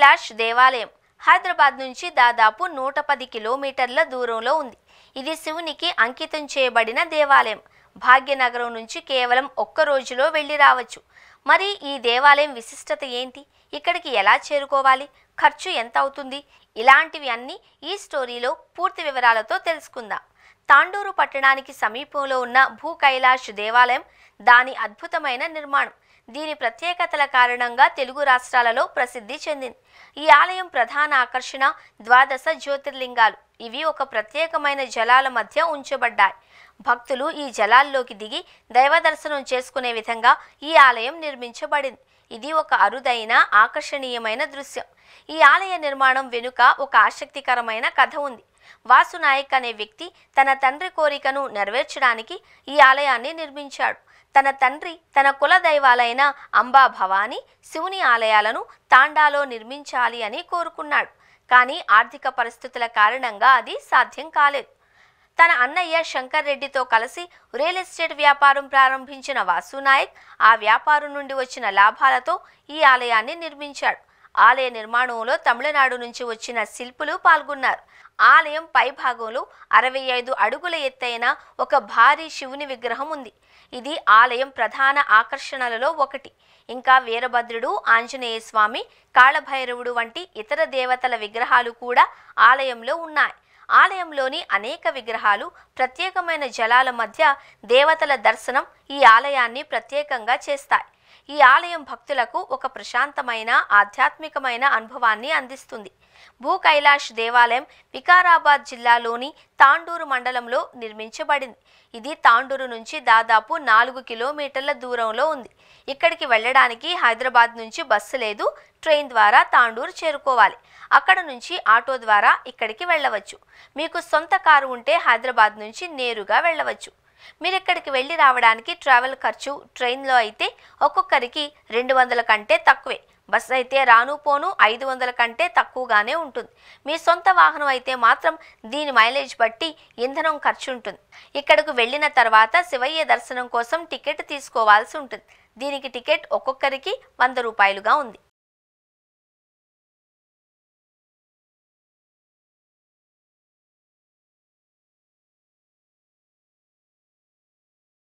కైలాష్ దేవాలయం హైదరాబాద్ నుంచి దాదాపు 110 కిలోమీటర్ల దూరంలో ఉంది. ఇది శివునికి అంకితం చేయబడిన దేవాలయం. భాగ్యనగరం నుంచి కేవలం ఒక్క రోజులో వెళ్ళి రావచ్చు. మరి ఈ దేవాలయం విశిష్టత ఏంటి? ఇక్కడికి ఎలా చేరుకోవాలి? ఖర్చు ఎంత అవుతుంది? ఇలాంటివి అన్నీ ఈ స్టోరీలో పూర్తి వివరాలతో తెలుసుకుందాం. తాండూరు పట్టణానికి సమీపంలో ఉన్న భూ కైలాష్ దేవాలయం దాని అద్భుతమైన నిర్మాణం, దీని ప్రత్యేకతల కారణంగా తెలుగు రాష్ట్రాలలో ప్రసిద్ధి చెందింది. ఈ ఆలయం ప్రధాన ఆకర్షణ 12 జ్యోతిర్లింగాలు. ఇవి ఒక ప్రత్యేకమైన జలాల మధ్య ఉంచబడ్డాయి. భక్తులు ఈ జలాల్లోకి దిగి దైవ దర్శనం చేసుకునే విధంగా ఈ ఆలయం నిర్మించబడింది. ఇది ఒక అరుదైన ఆకర్షణీయమైన దృశ్యం. ఈ ఆలయ నిర్మాణం వెనుక ఒక ఆసక్తికరమైన కథ ఉంది. వాసునాయక్ అనే వ్యక్తి తన తండ్రి కోరికను నెరవేర్చడానికి ఈ ఆలయాన్ని నిర్మించాడు. తన తండ్రి తన కుల దైవాలైన అంబా భవానీ, శివుని ఆలయాలను తాండాలో నిర్మించాలి అని కోరుకున్నాడు. కానీ ఆర్థిక పరిస్థితుల కారణంగా అది సాధ్యం కాలేదు. తన అన్నయ్య శంకర్ రెడ్డితో కలిసి రియల్ ఎస్టేట్ వ్యాపారం ప్రారంభించిన వాసునాయక్ ఆ వ్యాపారం నుండి వచ్చిన లాభాలతో ఈ ఆలయాన్ని నిర్మించాడు. ఆలయ నిర్మాణంలో తమిళనాడు నుంచి వచ్చిన శిల్పులు పాల్గొన్నారు. ఆలయం పై భాగంలో 65 అడుగుల ఎత్తైన ఒక భారీ శివుని విగ్రహం ఉంది. ఇది ఆలయం ప్రధాన ఆకర్షణలలో ఒకటి. ఇంకా వీరభద్రుడు, ఆంజనేయ స్వామి, కాళభైరవుడు వంటి ఇతర దేవతల విగ్రహాలు కూడా ఆలయంలో ఉన్నాయి. ఆలయంలోని అనేక విగ్రహాలు ప్రత్యేకమైన జలాల మధ్య దేవతల దర్శనం ఈ ఆలయాన్ని ప్రత్యేకంగా చేస్తాయి. ఈ ఆలయం భక్తులకు ఒక ప్రశాంతమైన ఆధ్యాత్మికమైన అనుభవాన్ని అందిస్తుంది. భూ కైలాష్ దేవాలయం వికారాబాద్ జిల్లాలోని తాండూరు మండలంలో నిర్మించబడింది. ఇది తాండూరు నుంచి దాదాపు 4 కిలోమీటర్ల దూరంలో ఉంది. ఇక్కడికి వెళ్ళడానికి హైదరాబాద్ నుంచి బస్సు లేదు, ట్రైన్ ద్వారా తాండూరు చేరుకోవాలి. అక్కడ నుంచి ఆటో ద్వారా ఇక్కడికి వెళ్ళవచ్చు. మీకు సొంత కారు ఉంటే హైదరాబాద్ నుంచి నేరుగా వెళ్ళవచ్చు. మీరు ఇక్కడికి వెళ్ళి రావడానికి ట్రావెల్ ఖర్చు ట్రైన్లో అయితే ఒక్కొక్కరికి 200 కంటే తక్కువే. బస్ అయితే రాను పోను 500 కంటే తక్కువగానే ఉంటుంది. మీ సొంత వాహనం అయితే మాత్రం దీని మైలేజ్ బట్టి ఇంధనం ఖర్చు ఉంటుంది. ఇక్కడకు వెళ్ళిన తర్వాత శివయ్య దర్శనం కోసం టికెట్ తీసుకోవాల్సి ఉంటుంది. దీనికి టికెట్ ఒక్కొక్కరికి 100 రూపాయలుగా ఉంది.